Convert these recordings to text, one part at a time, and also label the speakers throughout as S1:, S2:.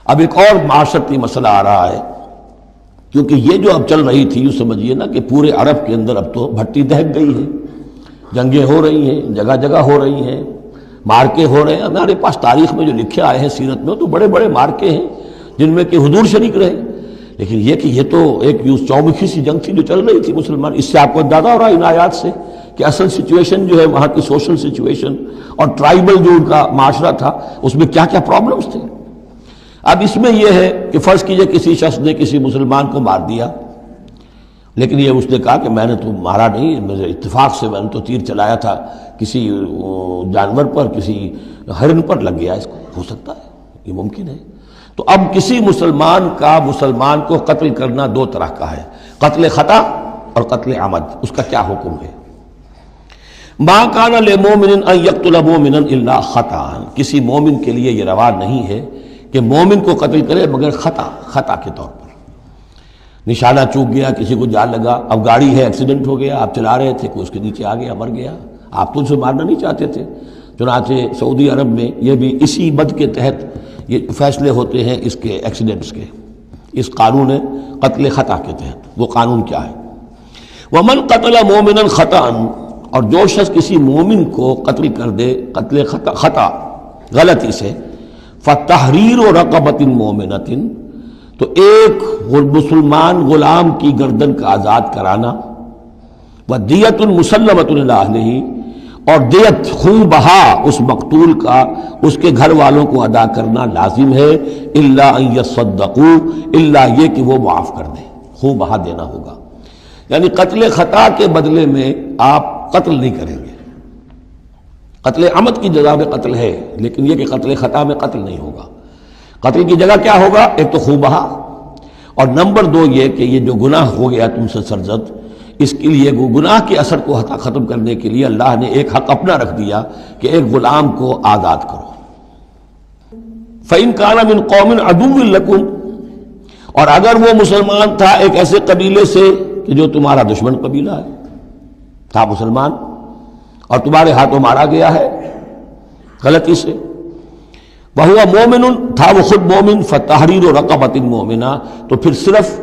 S1: اب ایک اور معاشرتی مسئلہ آ رہا ہے، کیونکہ یہ جو اب چل رہی تھی، یوں سمجھیے نا کہ پورے عرب کے اندر اب تو بھٹی دہک گئی ہے، جنگیں ہو رہی ہیں، جگہ جگہ ہو رہی ہیں، مارکے ہو رہے ہیں. ہمارے پاس تاریخ میں جو لکھے آئے ہیں سیرت میں تو بڑے بڑے مارکے ہیں جن میں کہ حضور شریک رہے. لیکن یہ کہ یہ تو ایک چومکھی سی جنگ تھی جو چل رہی تھی مسلمان. اس سے آپ کو اندازہ ہو رہا ہے ان آیات سے کہ اصل سچویشن جو ہے وہاں کی سوشل سچویشن اور ٹرائبل جو ان کا معاشرہ تھا اس میں کیا کیا پرابلمز تھے. اب اس میں یہ ہے کہ فرض کیجئے کسی شخص نے کسی مسلمان کو مار دیا، لیکن یہ اس نے کہا کہ میں نے تو مارا نہیں، میرے اتفاق سے میں نے تو تیر چلایا تھا کسی جانور پر، کسی ہرن پر لگ گیا، اس کو ہو سکتا ہے، یہ ممکن ہے. تو اب کسی مسلمان کا مسلمان کو قتل کرنا دو طرح کا ہے، قتل خطا اور قتل عمد. اس کا کیا حکم ہے؟ ما کان للمؤمن ان یقتل مؤمنا الا خطا. کسی مومن کے لیے یہ روا نہیں ہے کہ مومن کو قتل کرے مگر خطا کے طور پر. نشانہ چوک گیا، کسی کو جان لگا، اب گاڑی ہے، ایکسیڈنٹ ہو گیا، آپ چلا رہے تھے، کوئی اس کے نیچے آ گیا، مر گیا، آپ تو اسے مارنا نہیں چاہتے تھے. چنانچہ سعودی عرب میں یہ بھی اسی بد کے تحت یہ فیصلے ہوتے ہیں اس کے ایکسیڈنٹس کے، اس قانون قتل خطا کے تحت. وہ قانون کیا ہے؟ ومن قتل مومنا خطا، اور جو شخص کسی مومن کو قتل کر دے قتل خطا غلطی سے، فتحریر رقبۃ مؤمنۃ، تو ایک مسلمان غلام کی گردن کا آزاد کرانا، ودیۃ مسلمۃ الی اہلہ، اور دیت خون بہا اس مقتول کا اس کے گھر والوں کو ادا کرنا لازم ہے، الا ان یصدقوا، الا یہ کہ وہ معاف کر دیں، خون بہا دینا ہوگا. یعنی قتل خطا کے بدلے میں آپ قتل نہیں کریں گے. قتل عمد کی جزا میں قتل ہے، لیکن یہ کہ قتل خطا میں قتل نہیں ہوگا. قتل کی جگہ کیا ہوگا؟ ایک تو خون بہا، اور نمبر دو یہ کہ یہ جو گناہ ہو گیا تم سے سرزد، اس کے لیے گناہ کے اثر کو ختم کرنے کے لیے اللہ نے ایک حق اپنا رکھ دیا کہ ایک غلام کو آزاد کرو. فَإِن كَانَ مِن قَوْمٍ عَدُوٍّ لَكُمْ، اور اگر وہ مسلمان تھا ایک ایسے قبیلے سے کہ جو تمہارا دشمن قبیلہ ہے، تھا مسلمان اور تمہارے ہاتھوں مارا گیا ہے غلطی سے، وَهُوَ مُؤْمِنٌ، تھا وہ خود مومن، فَتَحْرِيرُ رَقَبَةٍ مُؤْمِنَةٍ، تو پھر صرف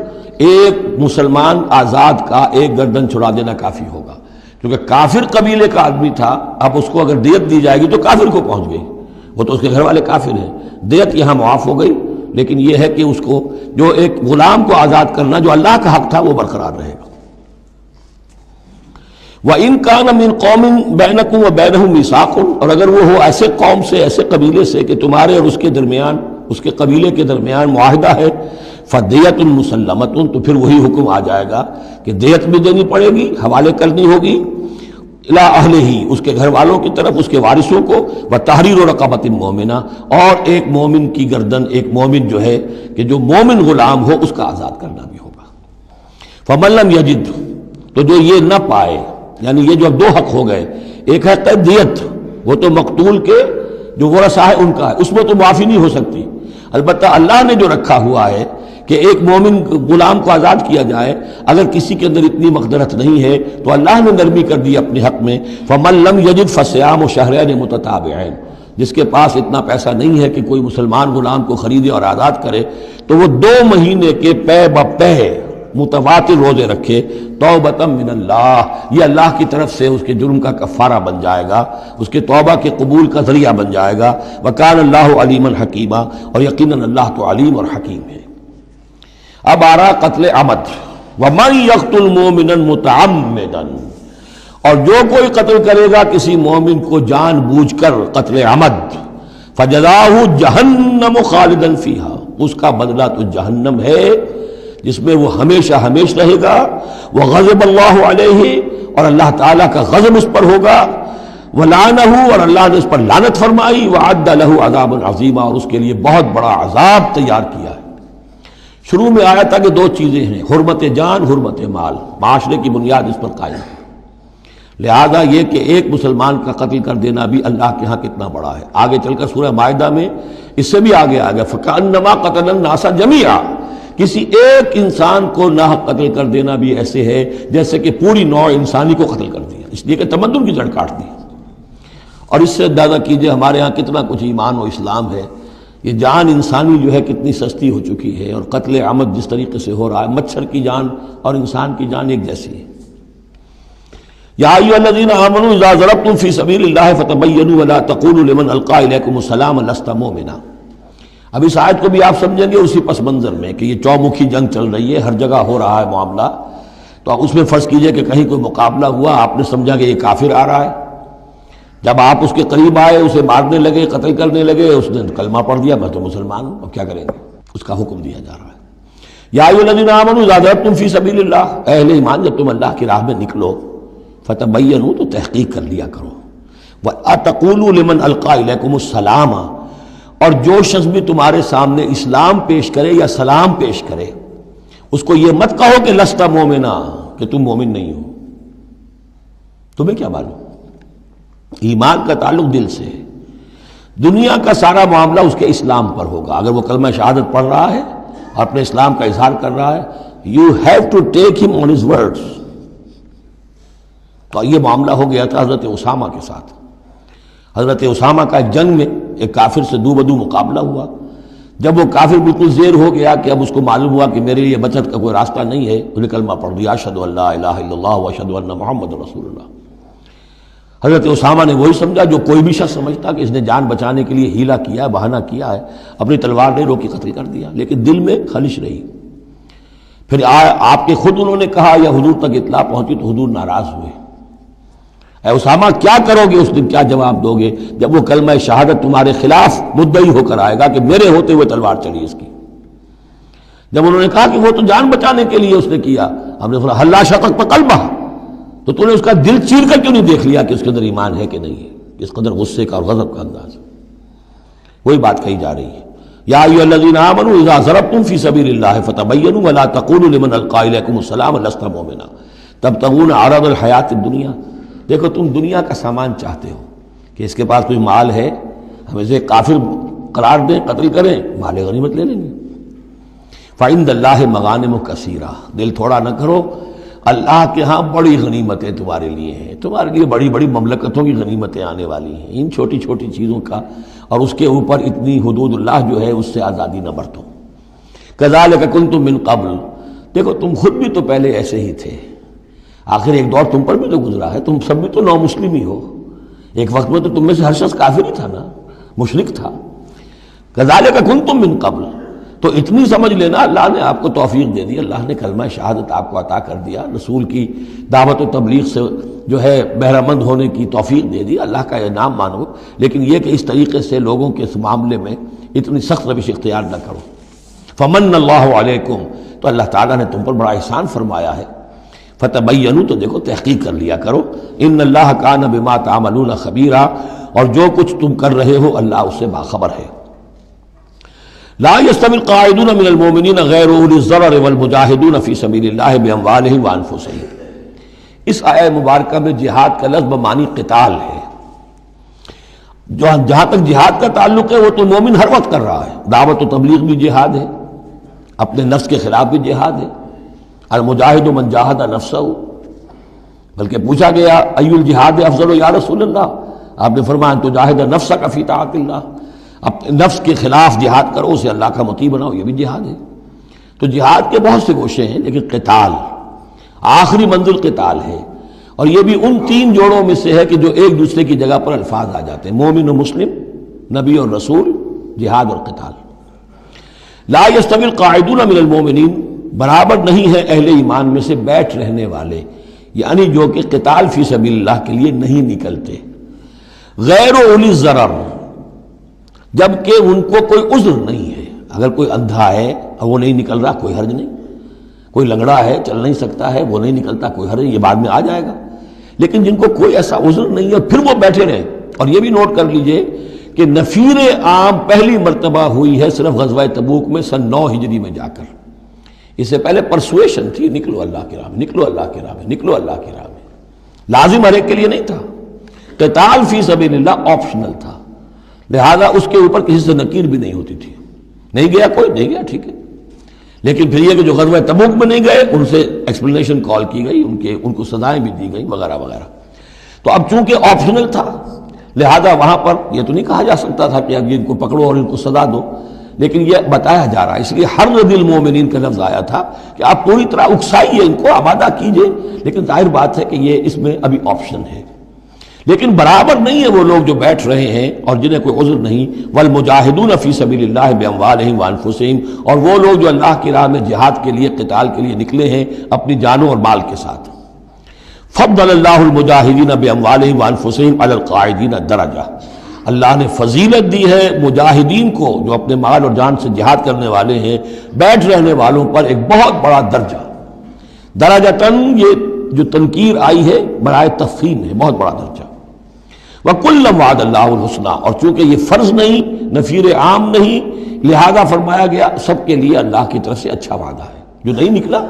S1: ایک مسلمان آزاد کا ایک گردن چھڑا دینا کافی ہوگا. کیونکہ کافر قبیلے کا آدمی تھا، اب اس کو اگر دیت دی جائے گی تو کافر کو پہنچ گئی، وہ تو اس کے گھر والے کافر ہیں. دیت یہاں معاف ہو گئی، لیکن یہ ہے کہ اس کو جو ایک غلام کو آزاد کرنا جو اللہ کا حق تھا وہ برقرار رہے گا. وَإِن كَانَ مِن قَوْمٍ بَيْنَكُمْ وَبَيْنَهُم مِيثَاقٌ، اور اگر وہ ہو ایسے قوم سے، ایسے قبیلے سے کہ تمہارے اور اس کے درمیان، اس کے قبیلے کے درمیان معاہدہ ہے، فَدِيَةٌ مُسَلَّمَةٌ، تو پھر وہی حکم آ جائے گا کہ دیت بھی دینی پڑے گی، حوالے کرنی ہوگی، الی اہلہ، اس کے گھر والوں کی طرف، اس کے وارثوں کو، وَتَحْرِيرُ رَقَبَةٍ مُؤْمِنَةٍ، اور ایک مومن کی گردن، ایک مومن جو ہے کہ جو مومن غلام ہو اس کا آزاد کرنا بھی ہوگا. فَمَن لَّمْ يَجِدْ، تو جو یہ نہ پائے، یعنی یہ جو اب دو حق ہو گئے، ایک ہے دیت، وہ تو مقتول کے جو ورثہ ہے ان کا ہے، اس میں تو معافی نہیں ہو سکتی. البتہ اللہ نے جو رکھا ہوا ہے کہ ایک مومن غلام کو آزاد کیا جائے، اگر کسی کے اندر اتنی مقدرت نہیں ہے تو اللہ نے نرمی کر دی اپنے حق میں. فَمَن لَّمْ يَجِدْ فَصِيَامُ شَهْرَيْنِ مُتَتَابِعَيْنِ، جس کے پاس اتنا پیسہ نہیں ہے کہ کوئی مسلمان غلام کو خریدے اور آزاد کرے، تو وہ 2 مہینے کے پے بپے متواتر روزے رکھے، توبۃ من اللہ، یہ اللہ کی طرف سے اس کے جرم کا کفارہ بن جائے گا، اس کے توبہ کے قبول کا ذریعہ بن جائے گا. وَكَانَ اللَّهُ عَلِيمًا حَكِيمًا، اور یقیناً اللہ تو علیم اور حکیم ہے. اب آ رہا قتل عمد. وَمَن يَقْتُلْ مُؤْمِنًا مُتَعَمِّدًا، اور جو کوئی قتل کرے گا کسی مومن کو جان بوجھ کر قتل عمد، فَجَزَاؤُهُ جَهَنَّمُ خَالِدًا فِيهَا، اس کا بدلہ تو جہنم ہے جس میں وہ ہمیشہ ہمیش رہے گا. وَغَضِبَ اللَّهُ عَلَيْهِ، اور اللہ تعالیٰ کا غضب اس پر ہوگا. وَلَعَنَهُ، اور اللہ نے اس پر لعنت فرمائی. وَعَدَّ لَهُ عَذَابًا عَظِيمًا، اور اس کے لیے بہت بڑا عذاب تیار کیا ہے. شروع میں آیا تھا کہ 2 چیزیں ہیں، حرمت جان، حرمت مال، معاشرے کی بنیاد اس پر قائم ہے. لہذا یہ کہ ایک مسلمان کا قتل کر دینا بھی اللہ کے ہاں کتنا بڑا ہے. آگے چل کر سورہ مائدہ میں اس سے بھی آگے آ گیا، فَكَأَنَّمَا قَتَلَ النَّاسَ جَمِيعًا، کسی ایک انسان کو ناحق قتل کر دینا بھی ایسے ہے جیسے کہ پوری نوع انسانی کو قتل کر دیا، اس لیے کہ تمدن کی جڑ کاٹ دی. اور اس سے اندازہ کیجئے ہمارے ہاں کتنا کچھ ایمان و اسلام ہے یہ جان انسانی جو ہے کتنی سستی ہو چکی ہے، اور قتل عمد جس طریقے سے ہو رہا ہے، مچھر کی جان اور انسان کی جان ایک جیسی ہے۔ یا ایھا الذین آمنوا اذا ضربتم فی سبیل اللہ فتبینوا ولا تقولوا لمن القی الیکم السلام لست مؤمنا۔ اب اس آیت کو بھی آپ سمجھیں گے اسی پس منظر میں کہ یہ چومکھی جنگ چل رہی ہے، ہر جگہ ہو رہا ہے معاملہ، تو آپ اس میں فرض کیجئے کہ کہیں کوئی مقابلہ ہوا، آپ نے سمجھا کہ یہ کافر آ رہا ہے، جب آپ اس کے قریب آئے، اسے مارنے لگے، قتل کرنے لگے، اس نے کلمہ پڑھ دیا میں تو مسلمان ہوں، اب کیا کریں گے؟ اس کا حکم دیا جا رہا ہے۔ یا ایھا الذین آمنوا اذا ضربتم فی سبیل اللہ، اے اہل ایمان جب تم اللہ کی راہ میں نکلو، فتبینوا تو تحقیق کر لیا کرو، وَأَتَقُولُوا لِمَنْ أَلْقَى إِلَيْكُمُ السَّلَامَ، اور جو شخص بھی تمہارے سامنے اسلام پیش کرے یا سلام پیش کرے، اس کو یہ مت کہو کہ لست مومنا، کہ تم مومن نہیں ہو، تمہیں کیا معلوم؟ ایمان کا تعلق دل سے ہے، دنیا کا سارا معاملہ اس کے اسلام پر ہوگا۔ اگر وہ کلمہ شہادت پڑھ رہا ہے اور اپنے اسلام کا اظہار کر رہا ہے، یو ہیو ٹو ٹیک ہم آن ہز ورڈز۔ تو یہ معاملہ ہو گیا تھا حضرت اسامہ کے ساتھ۔ حضرت اسامہ کا جنگ میں ایک کافر سے دو بدو مقابلہ ہوا، جب وہ کافر بالکل زیر ہو گیا کہ اب اس کو معلوم ہوا کہ میرے لیے بچت کا کوئی راستہ نہیں ہے، انہوں نے کلمہ پڑھ دیا، اشہد ان لا الہ الا اللہ واشہد ان محمد رسول اللہ۔ حضرت اسامہ نے وہی سمجھا جو کوئی بھی شخص سمجھتا کہ اس نے جان بچانے کے لیے ہیلا کیا ہے، بہانہ کیا ہے، اپنی تلوار نے روکی، قتل کر دیا، لیکن دل میں خلش رہی۔ پھر آپ کے خود انہوں نے کہا یا حضور تک اطلاع پہنچی تو حضور ناراض ہوئے، اے اسامہ کیا کرو گے اس دن، کیا جواب دو گے جب وہ کلمہ شہادت تمہارے خلاف مدعی ہو کر آئے گا کہ میرے ہوتے ہوئے تلوار چلی اس کی؟ جب انہوں نے کہا کہ وہ تو جان بچانے کے لیے اس نے کیا، ہم نے فرمایا حلا شقق قلبہ، تو تو نے اس کا دل چیر کر کیوں نہیں دیکھ لیا کہ اس کے اندر ایمان ہے کہ نہیں ہے؟ اس قدر غصے کا اور غضب کا انداز، وہی بات کہی جا رہی ہے۔ یا ایھا الذین آمنوا اذا ضربتم فی سبیل اللہ فتبینوا ولا تقولوا لمن القی الیکم السلام لست مؤمنا تبتغون عرض الحیات الدنیا۔ دیکھو تم دنیا کا سامان چاہتے ہو کہ اس کے پاس کوئی مال ہے، ہم اسے کافر قرار دیں، قتل کریں، مال غنیمت لے لیں گے۔ فعند اللہ مغانم کثیرہ، دل تھوڑا نہ کرو، اللہ کے ہاں بڑی غنیمتیں تمہارے لیے ہیں، تمہارے لیے بڑی بڑی مملکتوں کی غنیمتیں آنے والی ہیں، ان چھوٹی چھوٹی چیزوں کا اور اس کے اوپر اتنی حدود اللہ جو ہے اس سے آزادی نہ برتو۔ کذالک کنتم من قبل، دیکھو تم خود بھی تو پہلے ایسے ہی تھے، آخر ایک دور تم پر بھی تو گزرا ہے، تم سب بھی تو نو مسلم ہی ہو، ایک وقت میں تو تم میں سے ہر شخص کافر ہی تھا نا، مشرک تھا۔ کذالک کنتم من قبل، تو اتنی سمجھ لینا اللہ نے آپ کو توفیق دے دی، اللہ نے کلمہ شہادت آپ کو عطا کر دیا، رسول کی دعوت و تبلیغ سے جو ہے بہرہ مند ہونے کی توفیق دے دی، اللہ کا انعام مانو، لیکن یہ کہ اس طریقے سے لوگوں کے اس معاملے میں اتنی سخت روش اختیار نہ کرو۔ فمن اللہ علیکم، تو اللہ تعالیٰ نے تم پر بڑا احسان فرمایا ہے، فتبینوا، تو دیکھو تحقیق کر لیا کرو، ان اللہ کان بما تعملون خبیرا، اور جو کچھ تم کر رہے ہو اللہ اس سے باخبر ہے۔ لا يستوي القاعدون من المؤمنین غیر اولی الضرر والمجاہدون فی سبیل اللہ باموالہم وانفسہم۔ اس آیہ مبارکہ میں جہاد کا لفظ بمعنی قتال ہے، جہاں تک جہاد کا تعلق ہے وہ تو مومن ہر وقت کر رہا ہے، دعوت و تبلیغ بھی جہاد ہے، اپنے نفس کے خلاف بھی جہاد ہے، المجاہد من جاہد نفسہ، بلکہ پوچھا گیا ای الجہاد افضل یا رسول اللہ، آپ نے فرمایا ان تجاہد نفسک فی طاعت اللہ، اپنے نفس کے خلاف جہاد کرو، اسے اللہ کا مطیع بناؤ، یہ بھی جہاد ہے۔ تو جہاد کے بہت سے گوشے ہیں، لیکن قتال آخری منزل قتال ہے، اور یہ بھی ان تین جوڑوں میں سے ہے کہ جو ایک دوسرے کی جگہ پر الفاظ آ جاتے ہیں، مومن و مسلم، نبی اور رسول، جہاد اور قتال۔ لا یستوی القاعدون من المؤمنین، برابر نہیں ہے اہل ایمان میں سے بیٹھ رہنے والے، یعنی جو کہ قتال فی سبیل اللہ کے لیے نہیں نکلتے، غیر اولی الضرر، جبکہ ان کو کوئی عذر نہیں ہے، اگر کوئی اندھا ہے اور وہ نہیں نکل رہا کوئی حرج نہیں، کوئی لنگڑا ہے چل نہیں سکتا ہے وہ نہیں نکلتا کوئی حرج، یہ بعد میں آ جائے گا، لیکن جن کو کوئی ایسا عذر نہیں ہے پھر وہ بیٹھے رہیں۔ اور یہ بھی نوٹ کر لیجئے کہ نفیر عام پہلی مرتبہ ہوئی ہے صرف غزوہ تبوک میں سن 9 ہجری میں جا کر، اس سے پہلے پرسویشن تھی، نکلو اللہ کی راہ میں، نکلو اللہ کی راہ میں، نکلو اللہ کی راہ میں، لازم ہر ایک کے لیے نہیں تھا، قتال فی سبیل اللہ آپشنل تھا، لہذا اس کے اوپر کسی سے نکیر بھی نہیں ہوتی تھی، نہیں گیا کوئی نہیں گیا ٹھیک ہے، لیکن پھر یہ کہ جو غزوہ تبوک میں نہیں گئے ان سے ایکسپلینیشن کال کی گئی، ان کو سزائیں بھی دی گئی وغیرہ وغیرہ۔ تو اب چونکہ آپشنل تھا لہذا وہاں پر یہ تو نہیں کہا جا سکتا تھا کہ اب ان کو پکڑو اور ان کو سزا دو، لیکن یہ بتایا جا رہا ہے، اس لیے حرض المومنین کا لفظ آیا تھا کہ آپ پوری طرح اکسائیے ان کو، آبادہ کیجئے، لیکن ظاہر بات ہے کہ یہ اس میں ابھی آپشن ہے۔ لیکن برابر نہیں ہے وہ لوگ جو بیٹھ رہے ہیں اور جنہیں کوئی عذر نہیں، والمجاہدون فی سبیل اللہ باموالہم وانفسہم، اور وہ لوگ جو اللہ کی راہ میں جہاد کے لیے، قتال کے لیے نکلے ہیں اپنی جانوں اور مال کے ساتھ۔ فضل اللہ المجاہدین باموالہم وانفسہم علی القاعدین درجہ، اللہ نے فضیلت دی ہے مجاہدین کو جو اپنے مال اور جان سے جہاد کرنے والے ہیں، بیٹھ رہنے والوں پر ایک بہت بڑا درجہ۔ درجتاً یہ جو تنکیر آئی ہے برائے تفخیم ہے، بہت بڑا درجہ۔ وَكُلًّا وَعَدَ اللَّهُ الْحُسْنَىٰ، اور چونکہ یہ فرض نہیں، نفیر عام نہیں، لہذا فرمایا گیا سب کے لیے اللہ کی طرف سے اچھا وعدہ ہے۔ جو نہیں نکلا،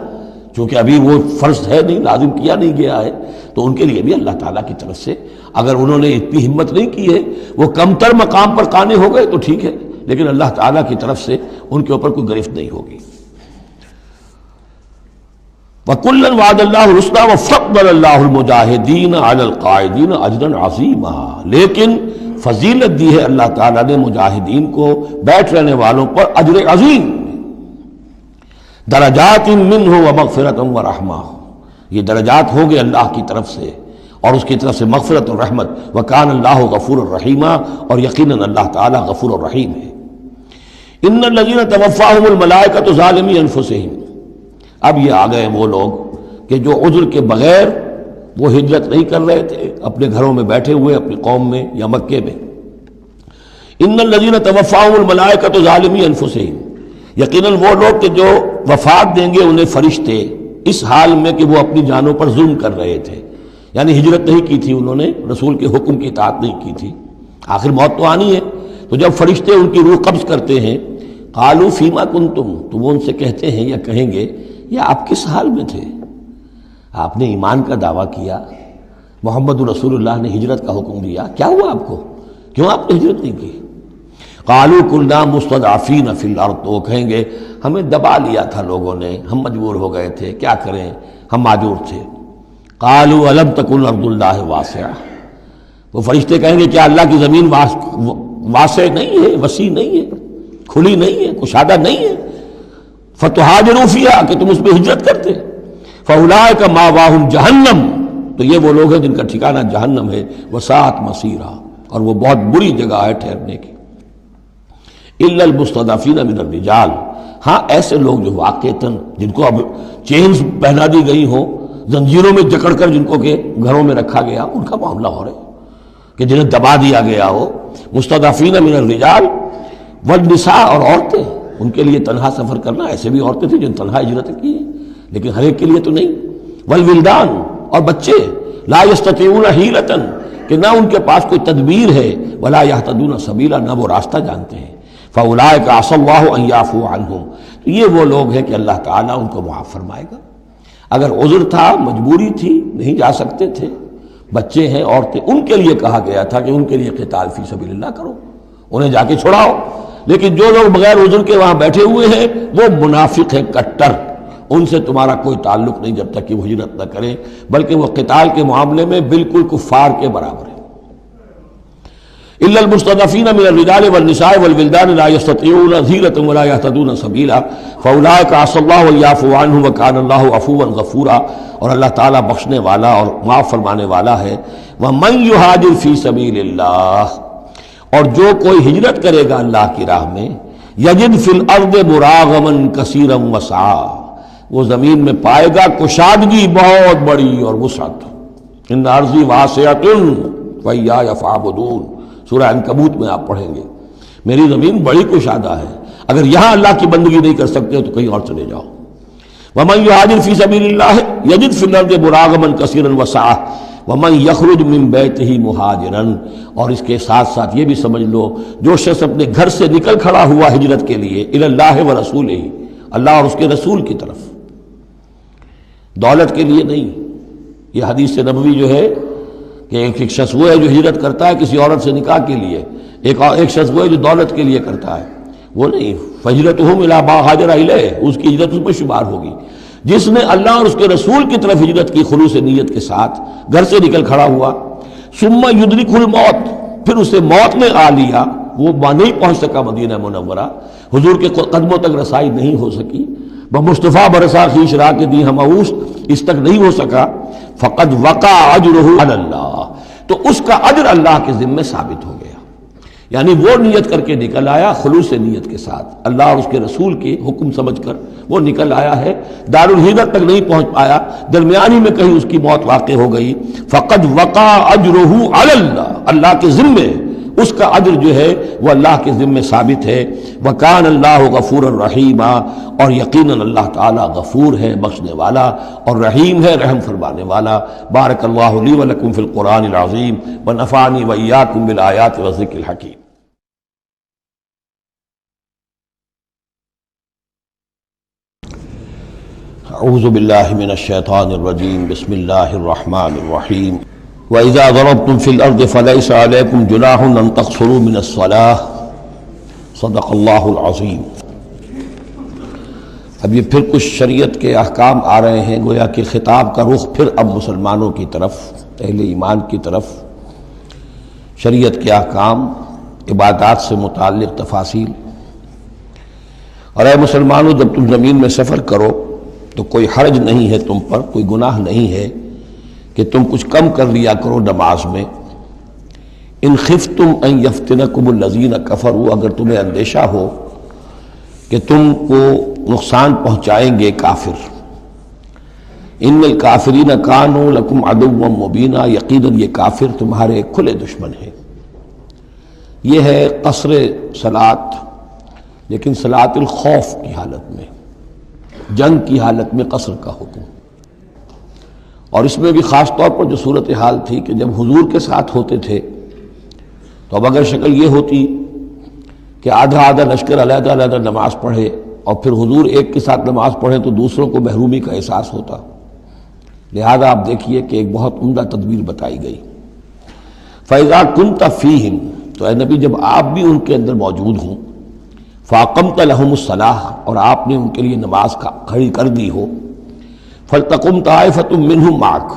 S1: چونکہ ابھی وہ فرض ہے نہیں، لازم کیا نہیں گیا ہے، تو ان کے لیے بھی اللہ تعالیٰ کی طرف سے، اگر انہوں نے اتنی ہمت نہیں کی ہے، وہ کمتر مقام پر قانے ہو گئے تو ٹھیک ہے، لیکن اللہ تعالیٰ کی طرف سے ان کے اوپر کوئی گرفت نہیں ہوگی۔ وَكُلًّا وَعَدَ اللَّهُ الْحُسْنَىٰ وَفَضَّلَ اللَّهُ الْمُجَاهِدِينَ عَلَى الْقَاعِدِينَ أَجْرًا عَظِيمًا، لیکن فضیلت دی ہے اللہ تعالیٰ نے مجاہدین کو بیٹھ رہنے والوں پر اجر عظیم، درجات منہ ومغفرۃ ورحمہ، یہ درجات ہوں گے اللہ کی طرف سے اور اس کی طرف سے مغفرت اور رحمت، وکان اللہ غفور الرحیم، اور یقیناً اللہ تعالیٰ غفور الرحیم ہے۔ ان الذین توفاہم الملائکۃ ظالمی انفسہم، اب یہ آ گئے وہ لوگ کہ جو عذر کے بغیر وہ ہجرت نہیں کر رہے تھے، اپنے گھروں میں بیٹھے ہوئے اپنی قوم میں یا مکے میں۔ ان الذین توفاہم الملائکۃ ظالمی انفسہم، یقیناً وہ لوگ کہ جو وفات دیں گے انہیں فرشتے اس حال میں کہ وہ اپنی جانوں پر ظلم کر رہے تھے، یعنی ہجرت نہیں کی تھی انہوں نے، رسول کے حکم کی اطاعت نہیں کی تھی، آخر موت تو آنی ہے، تو جب فرشتے ان کی روح قبض کرتے ہیں، قالوا فیما کنتم، تو وہ ان سے کہتے ہیں یا کہیں گے یہ آپ کس حال میں تھے؟ آپ نے ایمان کا دعویٰ کیا، محمد رسول اللہ نے ہجرت کا حکم دیا، کیا ہوا آپ کو؟ کیوں آپ نے ہجرت نہیں کی؟ قالوا كنا مستضعفین فی الارض، تو وہ کہیں گے ہمیں دبا لیا تھا لوگوں نے، ہم مجبور ہو گئے تھے، کیا کریں، ہم معذور تھے۔ قالوا الم تکن ارض اللہ واسعہ، وہ فرشتے کہیں گے کیا اللہ کی زمین واسع نہیں ہے، وسیع نہیں ہے، کھلی نہیں ہے، کشادہ نہیں ہے، فتہاجروا فیہا، کہ تم اس میں ہجرت کرتے، فاولئک مأواہم جہنم، تو یہ وہ لوگ ہیں جن کا ٹھکانہ جہنم ہے، وساءت مصیرا، اور وہ بہت بری جگہ ہے ٹھہرنے کی۔ الا المستضعفین من الرجال، ہاں ایسے لوگ جو واقعتاً جن کو اب چینز پہنا دی گئی ہوں، زنجیروں میں جکڑ کر جن کو کہ گھروں میں رکھا گیا، ان کا معاملہ ہو رہا ہے کہ جنہیں دبا دیا گیا ہو۔ مستضعفین من الرجال والنساء، اور عورتیں، ان کے لیے تنہا سفر کرنا، ایسے بھی عورتیں تھیں جن تنہا ہجرت کی ہے، لیکن ہر ایک کے لیے تو نہیں۔ والولدان، اور بچے، لا یستطیعون حیلۃ، کہ نہ ان کے پاس کوئی تدبیر ہے، ولا یہتدون سبیلا، نہ وہ راستہ جانتے ہیں۔ فاولئک عسى اللہ ان یعفو عنہم، تو یہ وہ لوگ ہیں کہ اللہ تعالیٰ ان کو معاف فرمائے گا۔ اگر عذر تھا، مجبوری تھی، نہیں جا سکتے تھے، بچے ہیں، عورتیں، ان کے لیے کہا گیا تھا کہ ان کے لیے قتال فی سبیل اللہ کرو، انہیں جا کے چھڑاؤ، لیکن جو لوگ بغیر عذر کے وہاں بیٹھے ہوئے ہیں وہ منافق ہیں کٹر، ان سے تمہارا کوئی تعلق نہیں جب تک کہ وہ ہجرت نہ کریں، بلکہ وہ قتال کے معاملے میں بالکل کفار کے برابر ہیں۔ الا المستضعفین من الرجال والنساء والولدان لا يستطيعون حیلۃ ولا يهتدون سبیلا فاولئک عسى الله ان يعفو عنهم وكان الله عفوا غفورا، اور اللہ تعالیٰ بخشنے والا اور معاف فرمانے والا ہے۔ ومن يهاجر في سبيل اللہ، اور جو کوئی ہجرت کرے گا اللہ کی راہ میں، یجد فی الارض مراغما کثیرا وسعا، وہ زمین میں پائے گا کشادگی بہت بڑی اور وسعت۔ ان ارضی واسعۃ فإیایا فاعبدون، سورہ عنکبوت میں آپ پڑھیں گے، میری زمین بڑی کشادہ ہے، اگر یہاں اللہ کی بندگی نہیں کر سکتے تو کہیں اور چلے جاؤ۔ ومن یہاجر فی سبیل اللہ یجد فی الارض مراغما کثیرا وسعا ومن یخرج من بیتہ مہاجرا، اور اس کے ساتھ ساتھ یہ بھی سمجھ لو جو شخص اپنے گھر سے نکل کھڑا ہوا ہجرت کے لیے، الی اللہ ورسولہ، اللہ اور اس کے رسول کی طرف، دولت کے لیے نہیں۔ یہ حدیث نبوی جو ہے کہ ایک شخص وہ ہے جو ہجرت کرتا ہے کسی عورت سے نکاح کے لیے، ایک شخص وہ ہے جو دولت کے لیے کرتا ہے، وہ نہیں۔ فہجرتہم الی ما ہاجر الیہ، اس کی ہجرت اس میں شمار ہوگی۔ جس نے اللہ اور اس کے رسول کی طرف ہجرت کی خلوص نیت کے ساتھ، گھر سے نکل کھڑا ہوا، ثم یدرکہ الموت، پھر اسے موت نے آ لیا، وہ نہیں پہنچ سکا مدینہ منورہ، حضور کے قدموں تک رسائی نہیں ہو سکی، بمصطفیٰ برسا خیش را کے دی ہماؤس اس تک نہیں ہو سکا، فقد وقع اجرہ علی اللہ، تو اس کا اجر اللہ کے ذمے ثابت ہو گیا۔ یعنی وہ نیت کر کے نکل آیا، خلوص نیت کے ساتھ، اللہ اور اس کے رسول کے حکم سمجھ کر وہ نکل آیا ہے، دارالہجرت تک نہیں پہنچ پایا، درمیانی میں کہیں اس کی موت واقع ہو گئی، فقد وقع اجرہ علی اللہ، اللہ کے ذمے اس کا اجر جو ہے وہ اللہ کے ذمے ثابت ہے۔ وَكَانَ اللَّهُ غَفُورًا رَحِيمًا، اور یقیناً اللہ تعالیٰ غفور ہے، بخشنے والا، اور رحیم ہے، رحم فرمانے والا۔ بارک اللہ لی ولکم فی القرآن العظیم ونفعنی وإیاکم بالآیات والذکر الحکیم۔ اعوذ باللہ من الشیطان الرجیم، بسم اللہ الرحمن الرحیم۔ وَإِذَا ضَرَبْتُمْ فِي الْأَرْضِ فَلَيْسَ عَلَيْكُمْ جُنَاحٌ أَن تَقْصُرُوا مِنَ الصَّلَاةِ صدق اللہ العظیم۔ اب یہ پھر کچھ شریعت کے احکام آ رہے ہیں، گویا کہ خطاب کا رخ پھر اب مسلمانوں کی طرف، اہل ایمان کی طرف، شریعت کے احکام، عبادات سے متعلق تفاصیل۔ اور اے مسلمانوں، جب تم زمین میں سفر کرو تو کوئی حرج نہیں ہے تم پر، کوئی گناہ نہیں ہے کہ تم کچھ کم کر لیا کرو نماز میں۔ ان خفتم ان یفتنکم الذین کفروا، اگر تمہیں اندیشہ ہو کہ تم کو نقصان پہنچائیں گے کافر۔ ان الکافرین کانوا لکم عدوا مبینا، یقیناً یہ کافر تمہارے کھلے دشمن ہیں۔ یہ ہے قصر صلاۃ، لیکن صلاۃ الخوف کی حالت میں، جنگ کی حالت میں قصر کا حکم۔ اور اس میں بھی خاص طور پر جو صورتحال تھی کہ جب حضور کے ساتھ ہوتے تھے تو اب اگر شکل یہ ہوتی کہ آدھا آدھا لشکر علیحدہ علیحدہ نماز پڑھے اور پھر حضور ایک کے ساتھ نماز پڑھیں تو دوسروں کو محرومی کا احساس ہوتا، لہذا آپ دیکھیے کہ ایک بہت عمدہ تدبیر بتائی گئی۔ فَإِذَا كُنْتَ فِيهِمْ، تو اے نبی جب آپ بھی ان کے اندر موجود ہوں، فَأَقَمْتَ لَهُمُ الصَّلَاةَ، اور آپ نے ان کے لیے نماز کھڑی کر دی ہو، فَلْتَقُمْ طَائِفَةٌ مِّنْهُمْ مَعَكَ،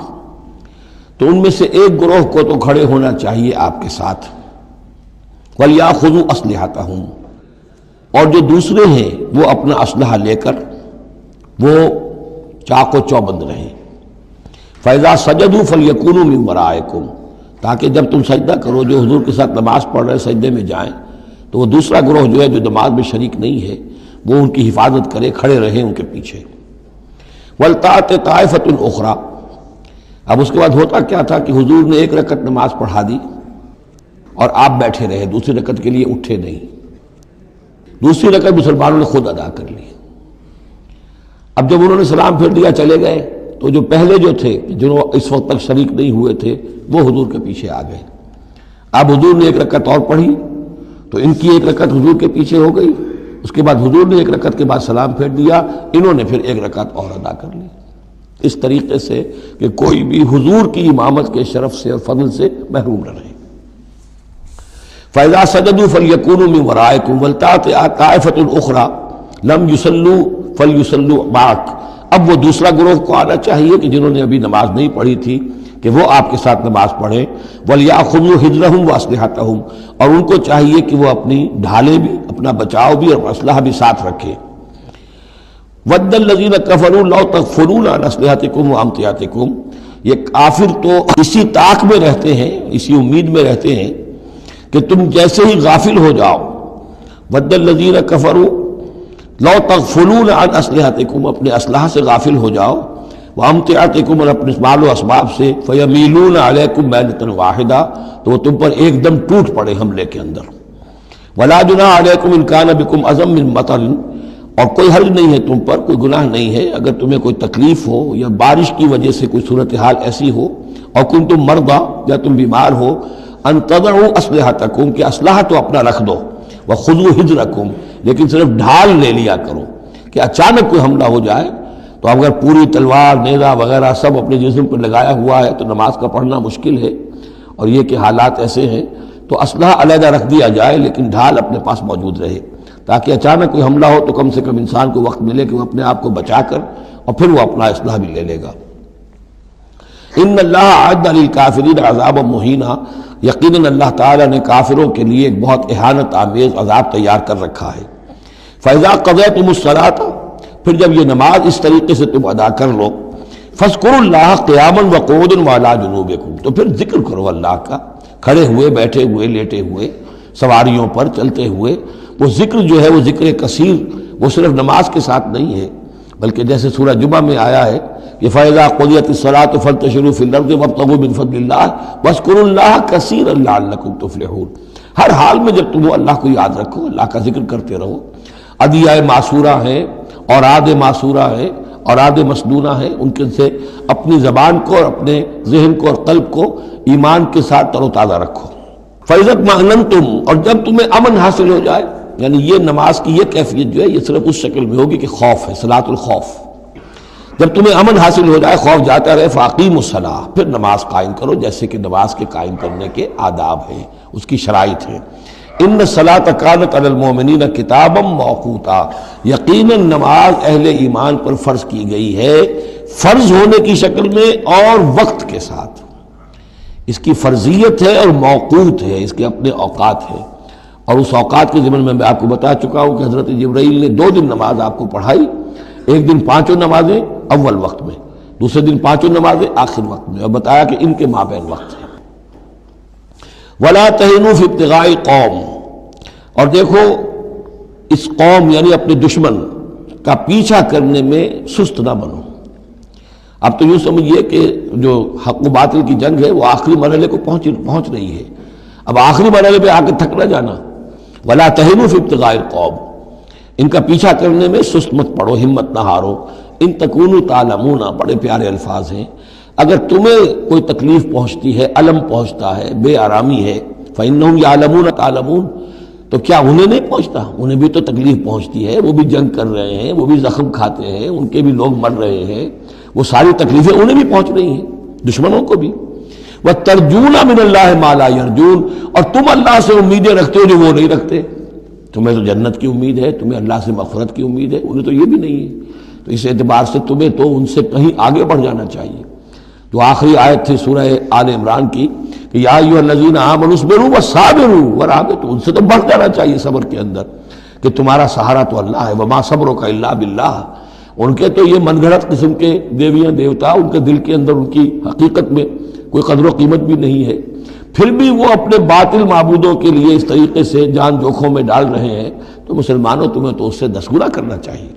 S1: تو ان میں سے ایک گروہ کو تو کھڑے ہونا چاہیے آپ کے ساتھ، وَلْيَأْخُذُوا أَسْلِحَتَهُمْ، اور جو دوسرے ہیں وہ اپنا اسلحہ لے کر وہ چاق و چوبند رہیں۔ فَإِذَا سَجَدُوا فَلْيَكُونُوا مِن وَرَائِكُمْ، تاکہ جب تم سجدہ کرو، جو حضور کے ساتھ نماز پڑھ رہے سجدے میں جائیں تو وہ دوسرا گروہ جو ہے جو نماز میں شریک نہیں ہے وہ ان کی حفاظت کرے، کھڑے رہیں ان کے پیچھے۔ وَلْتَأْتِ طَائِفَةٌ أُخْرَىٰ، اب اس کے بعد ہوتا کیا تھا کہ حضور نے ایک رکعت نماز پڑھا دی اور آپ بیٹھے رہے، دوسری رکعت کے لیے اٹھے نہیں، دوسری رکعت مسلمانوں نے خود ادا کر لی۔ اب جب انہوں نے سلام پھیر دیا چلے گئے تو جو پہلے جو تھے جنہوں اس وقت تک شریک نہیں ہوئے تھے وہ حضور کے پیچھے آ گئے۔ اب حضور نے ایک رکعت اور پڑھی تو ان کی ایک رکعت حضور کے پیچھے ہو گئی، اس کے بعد حضور نے ایک رکعت کے بعد سلام پھیر دیا، انہوں نے پھر ایک رکعت اور ادا کر لی، اس طریقے سے کہ کوئی بھی حضور کی امامت کے شرف سے اور فضل سے محروم نہ رہے۔ فَإِذَا سَجَدُوا فَلْيَكُونُوا مِن وَرَائِكُمْ وَلْتَأْتِ طَائِفَةٌ أُخْرَىٰ لَمْ يُصَلُّوا فَلْيُصَلُّوا مَعَكَ، اب وہ دوسرا گروہ کو آنا چاہیے کہ جنہوں نے ابھی نماز نہیں پڑھی تھی کہ وہ آپ کے ساتھ نماز پڑھیں۔ وَلْيَأْخُذُوا حِذْرَهُمْ وَأَسْلِحَتَهُمْ، اور ان کو چاہیے کہ وہ اپنی ڈھالیں بھی، اپنا بچاؤ بھی اور اسلحہ بھی ساتھ رکھے۔ وَدَّ الَّذِينَ كَفَرُوا لَوْ تَغْفُلُونَ عَنْ أَسْلِحَتِكُمْ وَأَمْتِعَتِكُمْ، یہ کافر تو اسی طاق میں رہتے ہیں، اسی امید میں رہتے ہیں کہ تم جیسے ہی غافل ہو جاؤ۔ وَدَّ الَّذِينَ كَفَرُوا لَوْ تَغْفُلُونَ عَنْ أَسْلِحَتِكُمْ، اپنے اسلحہ سے غافل ہو جاؤ، وَأَمْتِعَتِكُمْ، اور اپنے مال و اسباب سے، فَيَمِيلُونَ عَلَيْكُمْ مَيْلَةً وَاحِدَةً، تو وہ تم پر ایک دم ٹوٹ پڑے حملے کے اندر۔ وَلَا جُنَاحَ عَلَيْكُمْ إِن كَانَ بِكُمْ أَذًى مِّن مَطَرٍ، اور کوئی حرج نہیں ہے تم پر، کوئی گناہ نہیں ہے اگر تمہیں کوئی تکلیف ہو یا بارش کی وجہ سے کوئی صورتحال ایسی ہو، اور کنتم مرضى، یا تم بیمار ہو، ان تضعوا اسلحتکم، کہ اسلحہ تو اپنا رکھ دو، وخذوا حذرکم، لیکن صرف ڈھال لے لیا کرو کہ اچانک کوئی حملہ ہو جائے تو اگر پوری تلوار نیزہ وغیرہ سب اپنے جسم پر لگایا ہوا ہے تو نماز کا پڑھنا مشکل ہے، اور یہ کہ حالات ایسے ہیں تو اسلحہ علیحدہ رکھ دیا جائے لیکن ڈھال اپنے پاس موجود رہے، تاکہ اچانک کوئی حملہ ہو تو کم سے کم انسان کو وقت ملے کہ وہ اپنے آپ کو بچا کر اور پھر وہ اپنا اسلحہ بھی لے لے گا۔ ان اللہ اعد للکافرین عذابا مہینا، یقیناً اللہ تعالیٰ نے کافروں کے لیے ایک بہت اہانت آمیز عذاب تیار کر رکھا ہے۔ فَإِذَا قَضَيْتُمُ الصَّلَاةَ، پھر جب یہ نماز اس طریقے سے تم ادا کر لو، فَاذْكُرُوا اللَّهَ قِيَامًا وَقُعُودًا وَعَلَىٰ جُنُوبِكُمْ، تو پھر ذکر کرو اللہ کا، کھڑے ہوئے، بیٹھے ہوئے، لیٹے ہوئے، سواریوں پر چلتے ہوئے۔ وہ ذکر جو ہے وہ ذکر کثیر، وہ صرف نماز کے ساتھ نہیں ہے، بلکہ جیسے سورہ جمعہ میں آیا ہے کہ فَإِذَا قُضِيَتِ الصَّلَاةُ فَانتَشِرُوا فِي الْأَرْضِ وَابْتَغُوا مِن فَضْلِ اللَّهِ وَاذْكُرُوا اللَّهَ كَثِيرًا لَعَلَّكُمْ تُفْلِحُونَ۔ ہر حال میں جب تم اللہ کو یاد رکھو، اللہ کا ذکر کرتے رہو۔ ادعیہ معصورہ ہیں، اوراد معصورہ ہیں، اوراد مسنونہ ہیں، ان کے سے اپنی زبان کو اور اپنے ذہن کو اور قلب کو ایمان کے ساتھ تر و تازہ رکھو۔ فَإِذَا اطْمَأْنَنْتُمْ، اور جب تمہیں امن حاصل ہو جائے، یعنی یہ نماز کی یہ کیفیت جو ہے یہ صرف اس شکل میں ہوگی کہ خوف ہے، صلاۃ الخوف۔ جب تمہیں امن حاصل ہو جائے، خوف جاتا رہے، فَأَقِیمُوا الصَّلَاةَ، پھر نماز قائم کرو، جیسے کہ نماز کے قائم کرنے کے آداب ہیں، اس کی شرائط ہیں۔ ان الصلاۃ کانت علی المؤمنین کتابا موقوتا، یقیناً نماز اہل ایمان پر فرض کی گئی ہے، فرض ہونے کی شکل میں اور وقت کے ساتھ۔ اس کی فرضیت ہے اور موقوت ہے، اس کے اپنے اوقات ہیں، اور اس اوقات کے ضمن میں آپ کو بتا چکا ہوں کہ حضرت جبرائیل نے 2 دن نماز آپ کو پڑھائی، ایک دن 5 نمازیں اول وقت میں، دوسرے دن 5 نمازیں آخر وقت میں، اور بتایا کہ ان کے مابین وقت ہے۔ وَلَا تَهِنُوا فِي ابْتِغَاءِ قَوْمٍ، اور دیکھو اس قوم یعنی اپنے دشمن کا پیچھا کرنے میں سست نہ بنو۔ اب تو یوں سمجھیے کہ جو حق و باطل کی جنگ ہے وہ آخری مرحلے کو پہنچ رہی ہے، اب آخری مرحلے پہ آ کے تھک نہ جانا۔ وَلَا تَهِنُوا فِي ابْتِغَاءِ الْقَوْمِ، ان کا پیچھا کرنے میں سست مت پڑو، ہمت نہ ہارو۔ ان تکونوا تعلمون، بڑے پیارے الفاظ ہیں، اگر تمہیں کوئی تکلیف پہنچتی ہے، الم پہنچتا ہے، بے آرامی ہے، فَإِنَّهُمْ يَعْلَمُونَ تَعْلَمُونَ، تو کیا انہیں نہیں پہنچتا؟ انہیں بھی تو تکلیف پہنچتی ہے، وہ بھی جنگ کر رہے ہیں، وہ بھی زخم کھاتے ہیں، ان کے بھی لوگ مر رہے ہیں، وہ ساری تکلیفیں انہیں بھی پہنچ رہی ہیں، دشمنوں کو بھی۔ وَتَرْجُونَ مِنَ اللَّهِ مَا لَا يَرْجُونَ، اور تم اللہ سے امیدیں رکھتے ہو جو وہ نہیں رکھتے۔ تمہیں تو جنت کی امید ہے، تمہیں اللہ سے مغفرت کی امید ہے، انہیں تو یہ بھی نہیں ہے، تو اس اعتبار سے تمہیں تو ان سے کہیں آگے بڑھ جانا چاہیے۔ جو آخری آیت تھی سورہ آل عمران کی کہ یا ایھا الذین آمنوا اصبروا وصابروا ورابطوا، ان سے تو بڑھ جانا چاہیے صبر کے اندر کہ تمہارا سہارا تو اللہ ہے، وما صبرک الا باللہ۔ ان کے تو یہ من گھڑت قسم کے دیویاں دیوتا، ان کے دل کے اندر ان کی حقیقت میں کوئی قدر و قیمت بھی نہیں ہے، پھر بھی وہ اپنے باطل معبودوں کے لیے اس طریقے سے جان جوکھوں میں ڈال رہے ہیں، تو مسلمانوں تمہیں تو اس سے 10 گنا کرنا چاہیے۔